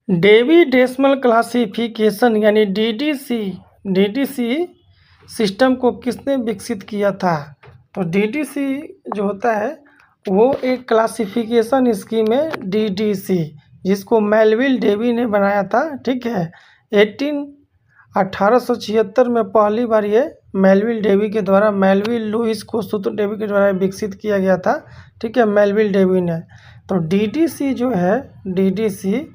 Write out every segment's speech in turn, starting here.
Davy decimal classification यानी DDC system को किसने विकसित किया था? तो डीडीसी जो होता है वो एक क्लासिफिकेशन स्कीम है डीडीसी, जिसको मेलविल डेवी ने बनाया था। ठीक है, 1876 में पहली बार ये मेलविल डेवी के द्वारा, मेलविल लुइस कोस्तुतो डेवी के द्वारा विकसित किया गया था। ठीक है, मेलविल डेवी ने। तो डीडीसी जो है डीडीसी,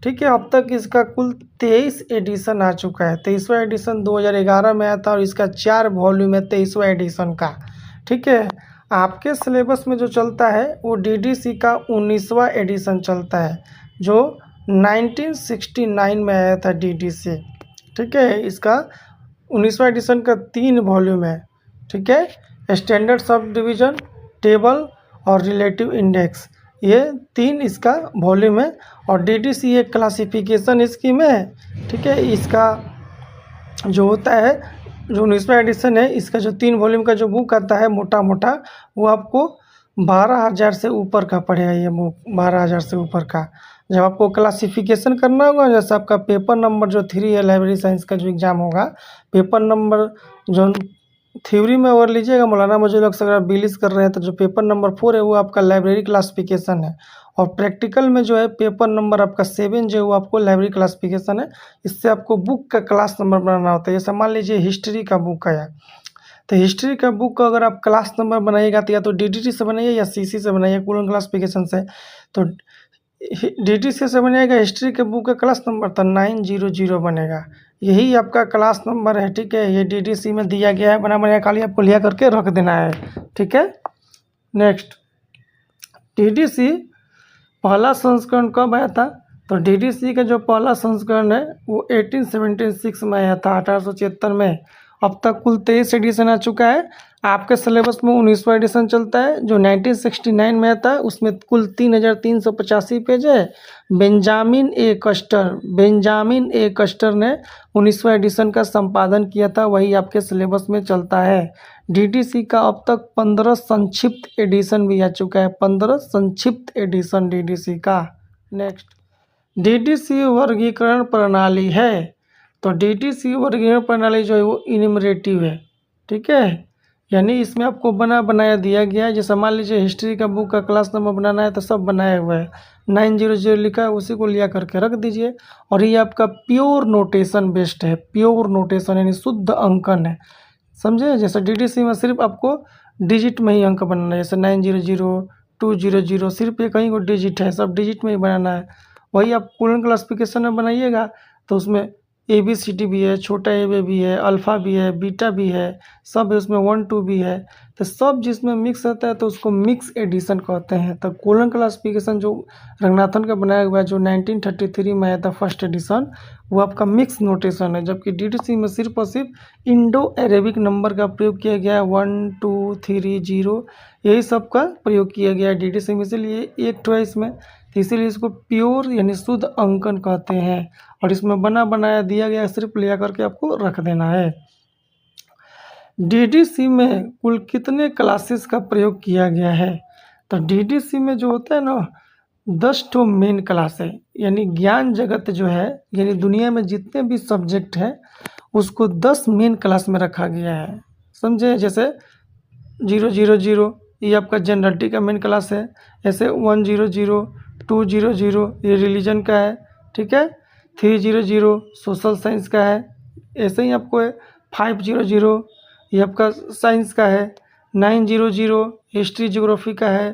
ठीक है, अब तक इसका कुल 23 एडिशन आ चुका है। 23वां एडिशन 2011 में आया था और इसका 4 वॉल्यूम है 23वां एडिशन का। ठीक है, आपके सिलेबस में जो चलता है वो डीडीसी का 19वां एडिशन चलता है, जो 1969 में आया था डीडीसी। ठीक है, इसका 19वां एडिशन का 3 वॉल्यूम है। ठीक है, स्टैंडर्ड सब डिवीज़न, टेबल और रिलेटिव इंडेक्स, ये 3 इसका वॉल्यूम है। और डीडीसी एक क्लासिफिकेशन स्कीम है। ठीक है, इसका जो होता है, जो 19वां एडिशन है, इसका जो 3 वॉल्यूम का जो बुक आता है मोटा मोटा, वो आपको 12,000 से ऊपर का पड़ेगा। ये बुक 12,000 से ऊपर का। जब आपको क्लासिफिकेशन करना होगा, जैसे आपका पेपर नंबर जो 3 है लाइब्रेरी साइंस का जो एग्ज़ाम होगा, पेपर नंबर जो थ्योरी में अगर लीजिएगा मौलाना मौजूद अगर आप बिलीज कर रहे हैं, तो जो पेपर नंबर 4 है वो आपका लाइब्रेरी क्लासिफिकेशन है। और प्रैक्टिकल में जो है पेपर नंबर आपका 7 जो है वो आपको लाइब्रेरी क्लासिफिकेशन है। इससे आपको बुक का क्लास नंबर बनाना होता है। जैसे मान लीजिए हिस्ट्री का बुक आया, तो हिस्ट्री का बुक का अगर आप क्लास नंबर बनाइएगा तो या तो डीडीटी से बनाइए या सीसी से बनाइए, कूलन क्लासिफिकेशन से। तो डीडीसी से बनेगा हिस्ट्री के बुक का क्लास नंबर तो 900 बनेगा। यही आपका क्लास नंबर है। ठीक है, ये डीडीसी में दिया गया है, बना बनाया, खाली आपको लिया करके रख देना है। ठीक है, नेक्स्ट, डीडीसी पहला संस्करण कब आया था? तो डीडीसी का जो पहला संस्करण है वो 1876 में आया था, 1876 में। अब तक कुल 23 एडिशन आ चुका है। आपके सिलेबस में 19वां एडिशन चलता है, जो 1969 में आता है। उसमें कुल 3,385 पेज है। बेंजामिन ए कस्टर ने 19वां एडिशन का संपादन किया था, वही आपके सिलेबस में चलता है। डीडीसी का अब तक 15 संक्षिप्त एडिशन भी आ चुका है, 15 संक्षिप्त एडिशन डीडीसी का। नेक्स्ट, डीडीसी वर्गीकरण प्रणाली है। तो डीडीसी वर्गीकरण प्रणाली जो है वो इन्यूमरेटिव है। ठीक है, यानी इसमें आपको बना बनाया दिया गया है। जैसे मान लीजिए हिस्ट्री का बुक का क्लास नंबर बनाना है तो सब बनाया हुआ है, 900 लिखा है, उसी को लिया करके रख दीजिए। और ये आपका प्योर नोटेशन बेस्ड है, प्योर नोटेशन यानी शुद्ध अंकन है, समझे। जैसे डीडीसी में सिर्फ आपको डिजिट में ही अंक बनाना है, जैसे 900, 200, सिर्फ ये कहीं को डिजिट है, सब डिजिट में ही बनाना है। वही आप कूलन क्लासिफिकेशन में बनाइएगा तो उसमें ABCD भी है, छोटा ए भी है, अल्फ़ा भी है, बीटा भी है, सब है उसमें, 1 2 भी है। तो सब जिसमें मिक्स रहता है तो उसको मिक्स एडिशन कहते हैं। तो कूलन क्लासिफिकेशन जो रंगनाथन का बनाया हुआ है, जो 1933 में आया था फर्स्ट एडिशन, वो आपका मिक्स नोटेशन है। जबकि डीडीसी में सिर्फ और सिर्फ इंडो अरेबिक नंबर का प्रयोग किया गया है, 1 2 3 0, यही सब का प्रयोग किया गया है डीडीसी में, इसलिए एक ठो है इसमें। तो इसीलिए इसको प्योर यानी शुद्ध अंकन कहते हैं। और इसमें बना बनाया दिया गया, सिर्फ लिया करके आपको रख देना है। डीडीसी में कुल कितने क्लासेस का प्रयोग किया गया है? तो डीडीसी में जो होता है ना, 10 ठो मेन क्लास है। यानी ज्ञान जगत जो है, यानी दुनिया में जितने भी सब्जेक्ट हैं उसको 10 मेन क्लास में रखा गया है, समझे। जैसे 000 ये आपका जनरलिटी का मेन क्लास है। ऐसे 100, 200 ये रिलीजन का है। ठीक है, 300 सोशल साइंस का है। ऐसे ही आपको है 500 ये आपका साइंस का है। 900 हिस्ट्री ज्योग्राफी का है।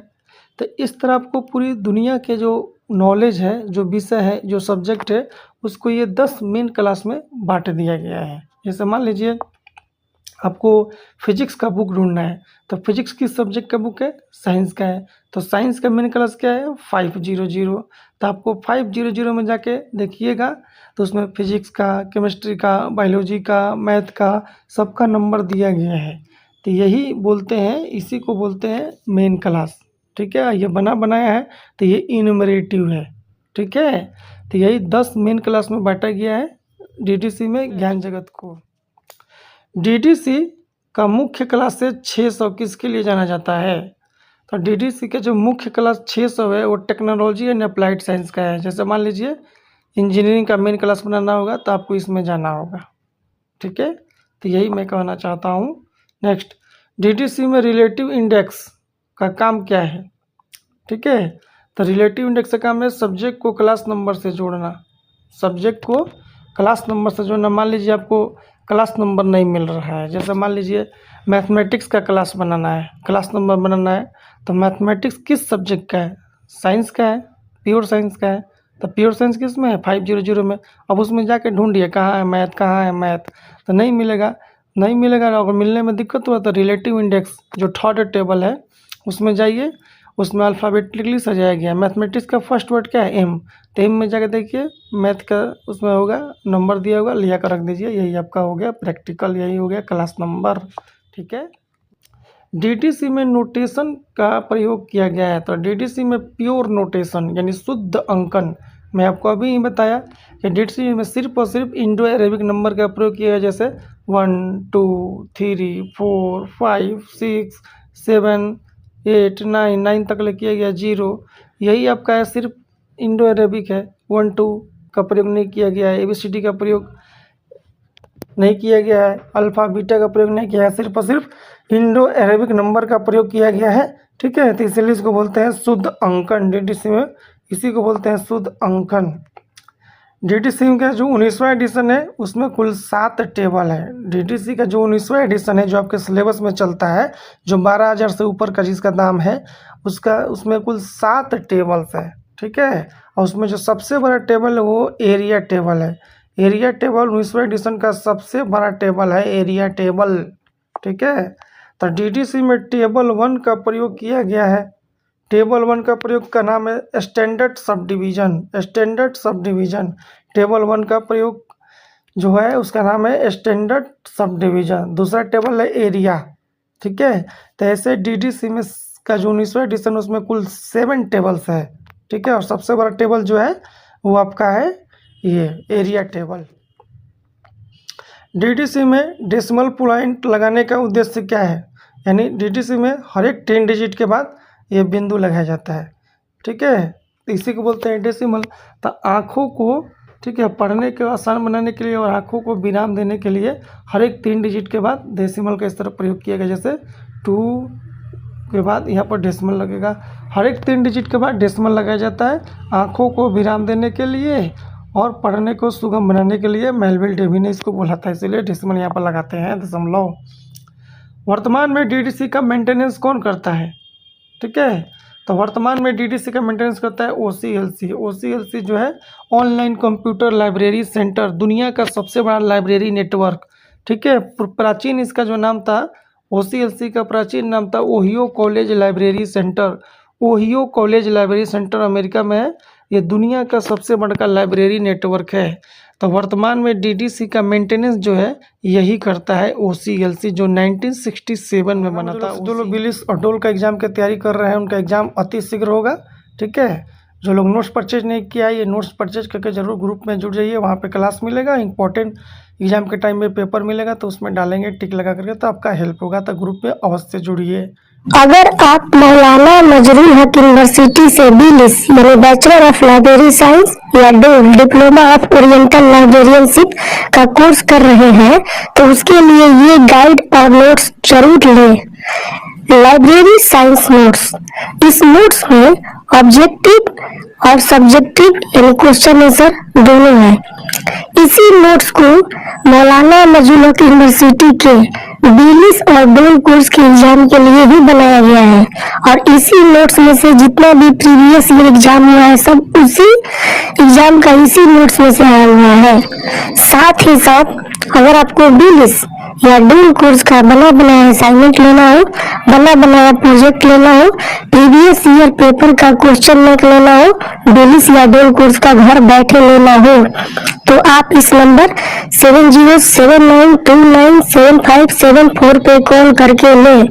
तो इस तरह आपको पूरी दुनिया के जो नॉलेज है, जो विषय है, जो सब्जेक्ट है, उसको ये 10 मेन क्लास में बांट दिया गया है। जैसे मान लीजिए आपको फिजिक्स का बुक ढूंढना है, तो फिजिक्स किस सब्जेक्ट का बुक है? साइंस का है। तो साइंस का मेन क्लास क्या है? 500। तो आपको 500 में जाके देखिएगा तो उसमें फिजिक्स का, केमिस्ट्री का, बायोलॉजी का, मैथ का, सबका नंबर दिया गया है। तो यही बोलते हैं, इसी को बोलते हैं मेन क्लास। ठीक है, ये बना बनाया है तो ये इन्यूमरेटिव है। ठीक है, तो यही 10 मेन क्लास में बांटा गया है डीडीसी में ज्ञान जगत को। डीडीसी का मुख्य क्लास से 600 किसके लिए जाना जाता है? तो डीडीसी का जो मुख्य क्लास 600 है वो टेक्नोलॉजी एंड अप्लाइड साइंस का है। जैसे मान लीजिए इंजीनियरिंग का मेन क्लास बनाना होगा तो आपको इसमें जाना होगा, ठीक है। तो यही मैं कहना चाहता हूँ। नेक्स्ट, डीटीसी में रिलेटिव इंडेक्स का काम क्या है, ठीक है। तो रिलेटिव इंडेक्स का काम है सब्जेक्ट को क्लास नंबर से जोड़ना, सब्जेक्ट को क्लास नंबर से जोड़ना। मान लीजिए आपको क्लास नंबर नहीं मिल रहा है, जैसे मान लीजिए मैथमेटिक्स का क्लास बनाना है, क्लास नंबर बनाना है, तो मैथमेटिक्स किस सब्जेक्ट का है, साइंस का है, प्योर साइंस का है। तो प्योर साइंस किस में है, 500 में। अब उसमें जाके ढूंढिए कहाँ है मैथ, कहाँ है मैथ, तो नहीं मिलेगा। नहीं मिलेगा ना, अगर मिलने में दिक्कत हुआ तो रिलेटिव इंडेक्स जो थर्ड टेबल है उसमें जाइए, उसमें अल्फ़ाबेटिकली सजाया गया है। मैथमेटिक्स का फर्स्ट वर्ड क्या है, एम, तो एम में जाकर देखिए मैथ का उसमें होगा नंबर दिया होगा, लिया कर रख दीजिए। यही आपका हो गया प्रैक्टिकल, यही हो गया क्लास नंबर, ठीक है। डीटीसी में नोटेशन का प्रयोग किया गया है, तो डीटीसी में प्योर नोटेशन यानी शुद्ध अंकन, मैं आपको अभी ही बताया कि डीटीसी में सिर्फ और सिर्फ इंडो अरेबिक नंबर का प्रयोग किया गया, जैसे 1 2 3 4 5 6 7 8 9 तक ले किया गया, 0 यही आपका है, सिर्फ इंडो अरेबिक है। 1 2 का प्रयोग नहीं किया गया है, ABCD का प्रयोग नहीं किया गया है, अल्फ़ा बीटा का प्रयोग नहीं किया है, सिर्फ और सिर्फ इंडो अरेबिक नंबर का प्रयोग किया गया है, ठीक है। तो इसलिए इसको बोलते हैं शुद्ध अंकन डीटीसी में, इसी को बोलते हैं शुद्ध अंकन। डीटीसी का जो 19वां एडिशन है उसमें कुल 7 टेबल है। डीटीसी का जो 19वां एडिशन है जो आपके सिलेबस में चलता है, जो 12,000 से ऊपर का जिसका दाम है, उसमें कुल 7 टेबल्स है, ठीक है। और उसमें जो सबसे बड़ा टेबल है वो एरिया टेबल है। एरिया टेबल 19वां एडिशन का सबसे बड़ा टेबल है, एरिया टेबल, ठीक है। तो डीटीसी में टेबल 1 का प्रयोग किया गया है। टेबल 1 का प्रयोग का नाम है standard sub division, standard sub division. Table 1 का प्रयोग जो है उसका नाम है स्टैंडर्ड सब डिवीज़न। दूसरा टेबल है एरिया, ठीक है। तो ऐसे डीटीसी में का जो 19वां एडिशन उसमें कुल 7 टेबल्स है, ठीक है। और सबसे बड़ा टेबल जो है वो आपका है ये एरिया टेबल। डीटीसी में डेसिमल पॉइंट लगाने का उद्देश्य क्या है, यानी डीटीसी में हर एक 10 डिजिट के बाद ये बिंदु लगाया जाता है, ठीक है। इसी को बोलते हैं डेसिमल। तो आँखों को, ठीक है, पढ़ने के आसान बनाने के लिए और आँखों को विराम देने के लिए हर एक 3 डिजिट के बाद डेसिमल का इस तरह प्रयोग किया गया, जैसे 2 के बाद यहाँ पर डेसिमल लगेगा। हर एक 3 डिजिट के बाद डेसिमल लगाया जाता है आँखों को विराम देने के लिए और पढ़ने को सुगम बनाने के लिए। मेलविल डेवी ने इसको बोला था, इसीलिए डेसिमल यहाँ पर लगाते हैं, दशमलव। वर्तमान में डीटीसी का मेंटेनेंस कौन करता है, ठीक है। तो वर्तमान में डीटीसी का मेंटेनेंस करता है OCLC। OCLC जो है ऑनलाइन कंप्यूटर लाइब्रेरी सेंटर, दुनिया का सबसे बड़ा लाइब्रेरी नेटवर्क, ठीक है। प्राचीन इसका जो नाम था OCLC का प्राचीन नाम था Ohio college library centre. Ohio college library centre America में है, ये दुनिया का सबसे बड़ा लाइब्रेरी नेटवर्क है। तो वर्तमान में डीटीसी का मेंटेनेंस जो है यही करता है OCLC, जो 1967 में बना था। जो लोग बिलिस और डोल का एग्ज़ाम की तैयारी कर रहे हैं उनका एग्ज़ाम अति शीघ्र होगा, ठीक है। जो लोग नोट्स परचेज नहीं किया ये नोट्स परचेज करके जरूर ग्रुप में जुड़ जाइए, वहाँ पे क्लास मिलेगा, इंपॉर्टेंट एग्जाम के टाइम में पेपर मिलेगा तो उसमें डालेंगे टिक लगा करके, तो आपका हेल्प होगा। तो ग्रुप में अवश्य जुड़िए। अगर आप मौलाना नजरुल हक यूनिवर्सिटी से BLIS यानी बैचलर ऑफ लाइब्रेरी साइंस या डोल डिप्लोमा ऑफ ओरिएंटल लाइब्रेरियनशिप का कोर्स कर रहे हैं तो उसके लिए ये गाइड और नोट्स जरूर लें। लाइब्रेरी साइंस नोट्स, इस नोट्स में ऑब्जेक्टिव और सब्जेक्टिव यानी क्वेश्चन आंसर दोनों है। इसी नोट्स को मौलाना नजरुल हक यूनिवर्सिटी के BLIS और डोल कोर्स के एग्जाम के लिए भी बनाया गया है और इसी नोट्स में से जितना भी प्रीवियस ईयर एग्जाम हुआ है सब उसी एग्जाम का इसी नोट्स में से आया हुआ है। साथ ही साथ अगर आपको BLIS या डोल कोर्स का बना बनाया असाइनमेंट लेना हो, बना बनाया प्रोजेक्ट लेना हो, प्रीवियस ईयर पेपर का क्वेश्चन बैंक लेना हो, BLIS या डोल कोर्स का घर बैठे लेना हो तो आप इस नंबर 7079297574 पे कॉल करके लें।